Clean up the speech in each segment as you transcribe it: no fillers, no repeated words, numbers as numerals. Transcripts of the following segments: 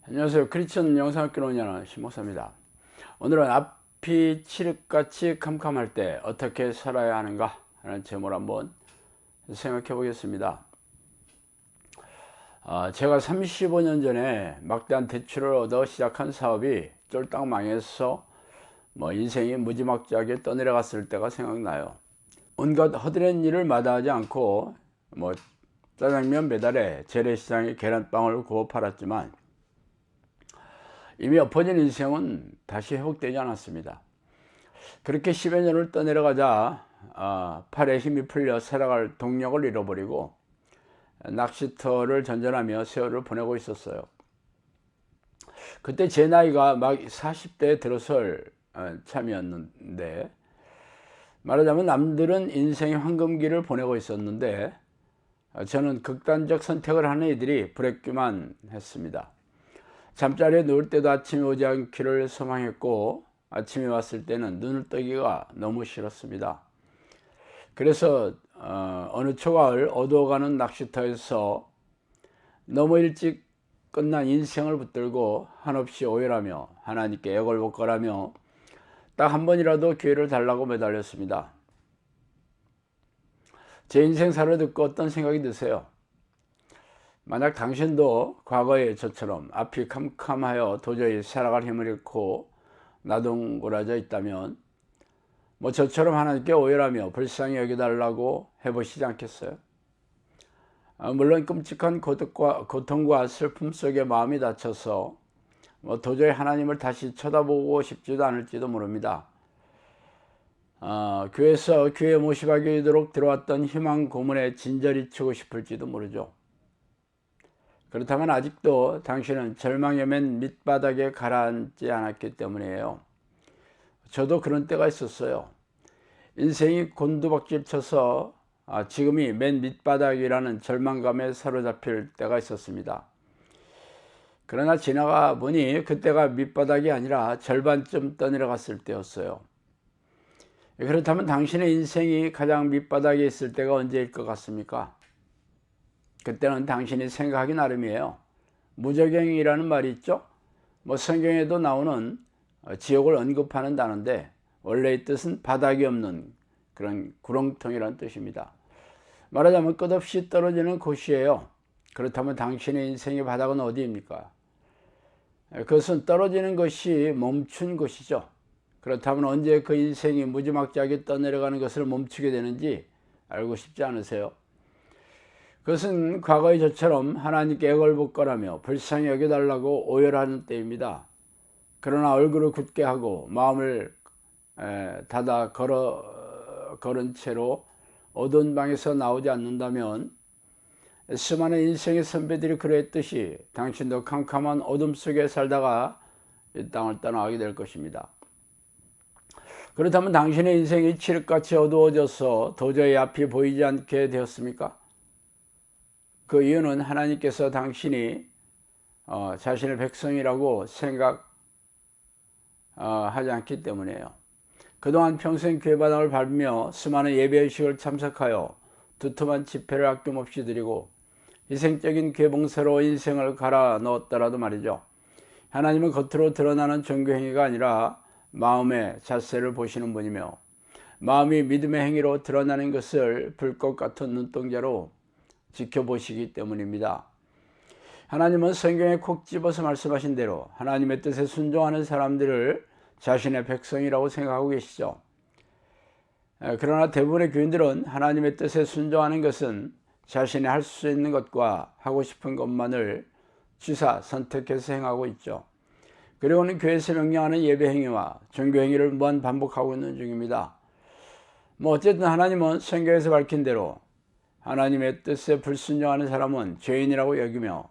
안녕하세요. 크리스천 영상학교로 운영하는 신목사입니다. 오늘은 앞이 칠흑같이 캄캄할 때 어떻게 살아야 하는가 하는 제목을 한번 생각해 보겠습니다. 제가 35년 전에 막대한 대출을 얻어 시작한 사업이 쫄딱 망해서 인생이 무지막지하게 떠내려갔을 때가 생각나요. 온갖 허드렛 일을 마다하지 않고 짜장면 배달에 재래시장에 계란빵을 구워 팔았지만 이미 엎어진 인생은 다시 회복되지 않았습니다. 그렇게 10여 년을 떠내려가자 팔에 힘이 풀려 살아갈 동력을 잃어버리고 낚시터를 전전하며 세월을 보내고 있었어요. 그때 제 나이가 막 40대에 들어설 참이었는데, 말하자면 남들은 인생의 황금기를 보내고 있었는데 저는 극단적 선택을 하는 이들이 부럽기만 했습니다. 잠자리에 누울 때도 아침이 오지 않기를 소망했고 아침이 왔을 때는 눈을 뜨기가 너무 싫었습니다. 그래서 어느 초가을 어두워가는 낚시터에서 너무 일찍 끝난 인생을 붙들고 한없이 오열하며 하나님께 애걸복걸하며 딱 한 번이라도 기회를 달라고 매달렸습니다. 제 인생사를 듣고 어떤 생각이 드세요? 만약 당신도 과거에 저처럼 앞이 캄캄하여 도저히 살아갈 힘을 잃고 나동거려져 있다면 저처럼 하나님께 오열하며 불쌍히 여겨달라고 해보시지 않겠어요? 물론 끔찍한 고통과 슬픔 속에 마음이 다쳐서 도저히 하나님을 다시 쳐다보고 싶지도 않을지도 모릅니다. 교회에서 교회 모시하게 되도록 들어왔던 희망 고문에 진저리 치고 싶을지도 모르죠. 그렇다면 아직도 당신은 절망의 맨 밑바닥에 가라앉지 않았기 때문이에요. 저도 그런 때가 있었어요. 인생이 곤두박질 쳐서 지금이 맨 밑바닥이라는 절망감에 사로잡힐 때가 있었습니다. 그러나 지나가 보니 그때가 밑바닥이 아니라 절반쯤 떠내려갔을 때였어요. 그렇다면 당신의 인생이 가장 밑바닥에 있을 때가 언제일 것 같습니까? 그때는 당신이 생각하기 나름이에요. 무저갱이라는 말이 있죠. 성경에도 나오는 지옥을 언급하는 단어인데 원래의 뜻은 바닥이 없는 그런 구렁텅이라는 뜻입니다. 말하자면 끝없이 떨어지는 곳이에요. 그렇다면 당신의 인생의 바닥은 어디입니까? 그것은 떨어지는 것이 멈춘 곳이죠. 그렇다면 언제 그 인생이 무지막지하게 떠내려가는 것을 멈추게 되는지 알고 싶지 않으세요? 그것은 과거의 저처럼 하나님께 애걸복걸하며 불쌍히 여겨달라고 오열하는 때입니다. 그러나 얼굴을 굳게 하고 마음을 닫아 걸은 채로 어두운 방에서 나오지 않는다면 수많은 인생의 선배들이 그랬듯이 당신도 캄캄한 어둠 속에 살다가 이 땅을 떠나가게 될 것입니다. 그렇다면 당신의 인생이 칠흑같이 어두워져서 도저히 앞이 보이지 않게 되었습니까? 그 이유는 하나님께서 당신이 자신의 백성이라고 생각하지 않기 때문이에요. 그동안 평생 교회 바닥을 밟으며 수많은 예배의식을 참석하여 두툼한 집회를 아낌없이 드리고 희생적인 교회 봉사로 인생을 갈아 넣었더라도 말이죠. 하나님은 겉으로 드러나는 종교행위가 아니라 마음의 자세를 보시는 분이며 마음이 믿음의 행위로 드러나는 것을 불꽃 같은 눈동자로 지켜보시기 때문입니다. 하나님은 성경에 콕 집어서 말씀하신 대로 하나님의 뜻에 순종하는 사람들을 자신의 백성이라고 생각하고 계시죠. 그러나 대부분의 교인들은 하나님의 뜻에 순종하는 것은 자신이 할 수 있는 것과 하고 싶은 것만을 취사 선택해서 행하고 있죠. 그리고는 교회에서 명령하는 예배 행위와 종교 행위를 무한 반복하고 있는 중입니다. 어쨌든 하나님은 성경에서 밝힌 대로 하나님의 뜻에 불순종하는 사람은 죄인이라고 여기며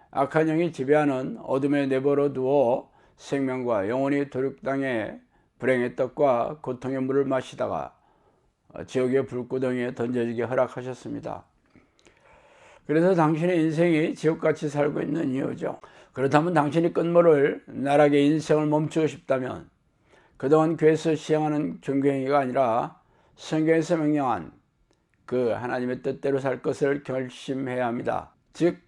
악한 영이 지배하는 어둠에 내버려 두어 생명과 영혼이 도륙당해 불행의 떡과 고통의 물을 마시다가 지옥의 불구덩이에 던져지게 허락하셨습니다. 그래서 당신의 인생이 지옥같이 살고 있는 이유죠. 그렇다면 당신이 끝모를 나락의 인생을 멈추고 싶다면 그동안 교회에서 시행하는 종교행위가 아니라 성경에서 명령한 그 하나님의 뜻대로 살 것을 결심해야 합니다. 즉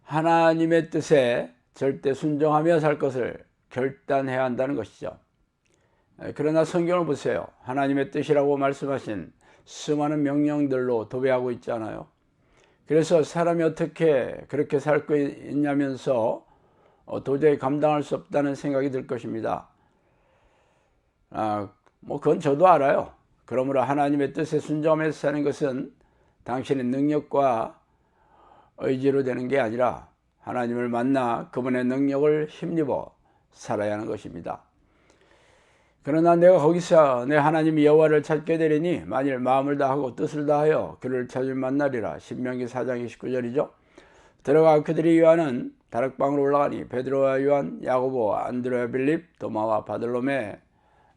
하나님의 뜻에 절대 순종하며 살 것을 결단해야 한다는 것이죠. 그러나 성경을 보세요. 하나님의 뜻이라고 말씀하신 수많은 명령들로 도배하고 있잖아요. 그래서 사람이 어떻게 그렇게 살고 있냐면서 도저히 감당할 수 없다는 생각이 들 것입니다. 그건 저도 알아요. 그러므로 하나님의 뜻에 순종하면서 사는 것은 당신의 능력과 의지로 되는 게 아니라 하나님을 만나 그분의 능력을 힘입어 살아야 하는 것입니다. 그러나 내가 거기서 내 하나님 여호와를 찾게 되리니 만일 마음을 다하고 뜻을 다하여 그를 찾으면 만나리라. 신명기 4장 29절이죠. 들어가 그들이 요한은 다락방으로 올라가니 베드로와 요한, 야고보, 안드레와 빌립, 도마와 바들로메,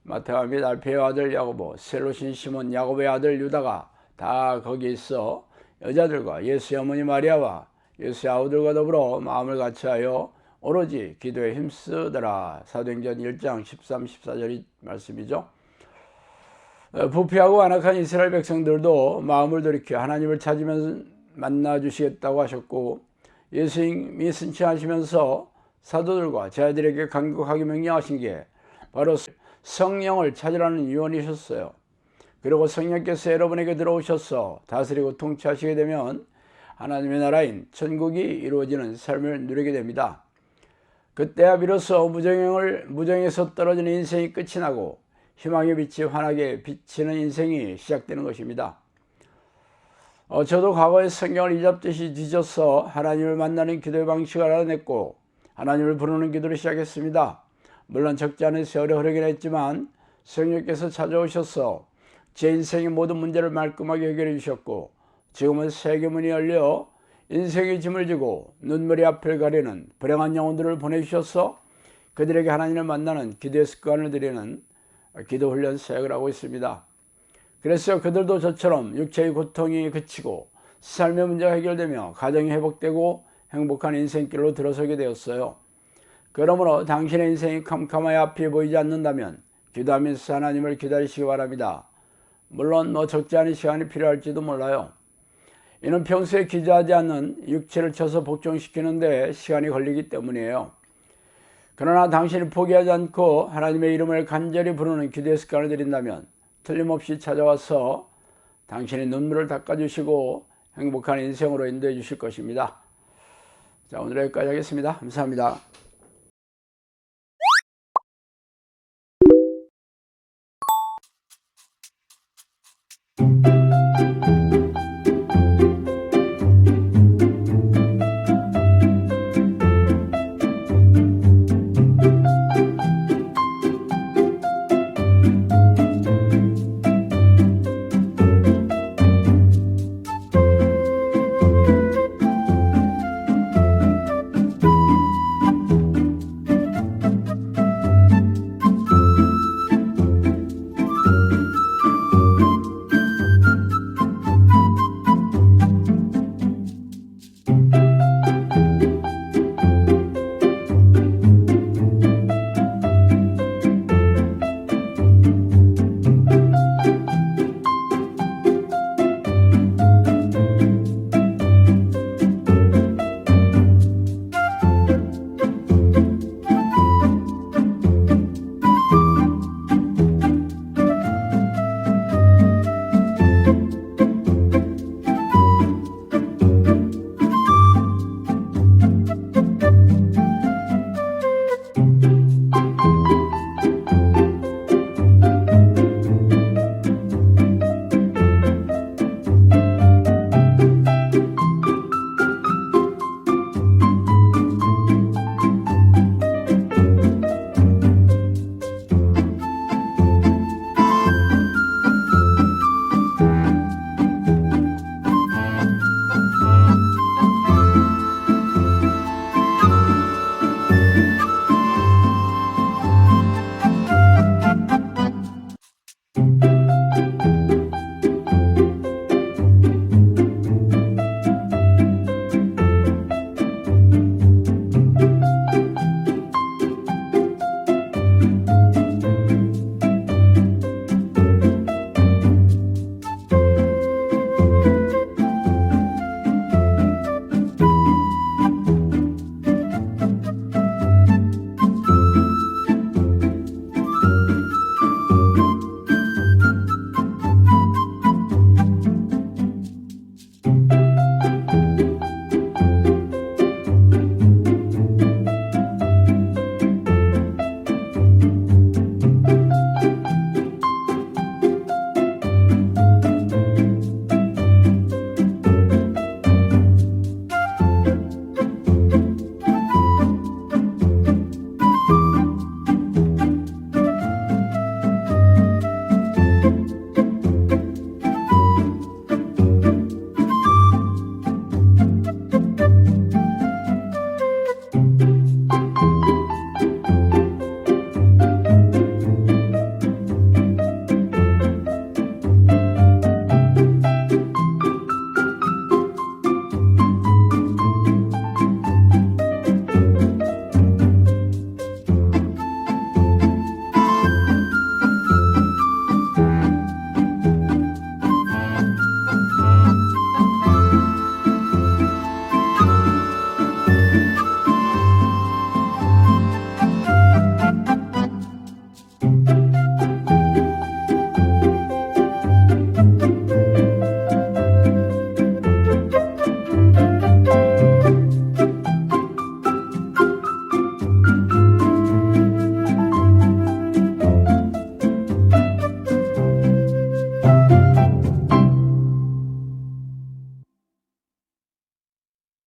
마태와 및 알페의 아들 야고보, 셀로신 시몬, 야고보의 아들 유다가 다 거기 있어 여자들과 예수의 어머니 마리아와 예수의 아우들과 더불어 마음을 같이하여 오로지 기도에 힘쓰더라. 사도행전 1장 13, 14절이 말씀이죠. 부패하고 완악한 이스라엘 백성들도 마음을 돌이켜 하나님을 찾으면 만나주시겠다고 하셨고 예수님이 승천하시면서 사도들과 제자들에게 간곡하게 명령하신 게 바로 성령을 찾으라는 유언이셨어요. 그리고 성령께서 여러분에게 들어오셔서 다스리고 통치하시게 되면 하나님의 나라인 천국이 이루어지는 삶을 누리게 됩니다. 그때야 비로소 무정에서 떨어지는 인생이 끝이 나고 희망의 빛이 환하게 비치는 인생이 시작되는 것입니다. 저도 과거에 성경을 이잡듯이 뒤져서 하나님을 만나는 기도의 방식을 알아냈고 하나님을 부르는 기도를 시작했습니다. 물론 적지 않은 세월이 흐르긴 했지만 성령께서 찾아오셔서 제 인생의 모든 문제를 말끔하게 해결해 주셨고 지금은 세계문이 열려 인생의 짐을 지고 눈물의 앞을 가리는 불행한 영혼들을 보내주셔서 그들에게 하나님을 만나는 기도의 습관을 들이는 기도 훈련 사역을 하고 있습니다. 그래서 그들도 저처럼 육체의 고통이 그치고 삶의 문제가 해결되며 가정이 회복되고 행복한 인생길로 들어서게 되었어요. 그러므로 당신의 인생이 캄캄하여 앞이 보이지 않는다면 기도하면서 하나님을 기다리시기 바랍니다. 물론 적지 않은 시간이 필요할지도 몰라요. 이는 평소에 기도하지 않는 육체를 쳐서 복종시키는 데 시간이 걸리기 때문이에요. 그러나 당신이 포기하지 않고 하나님의 이름을 간절히 부르는 기도의 습관을 들인다면 틀림없이 찾아와서 당신의 눈물을 닦아주시고 행복한 인생으로 인도해 주실 것입니다. 자, 오늘 여기까지 하겠습니다. 감사합니다.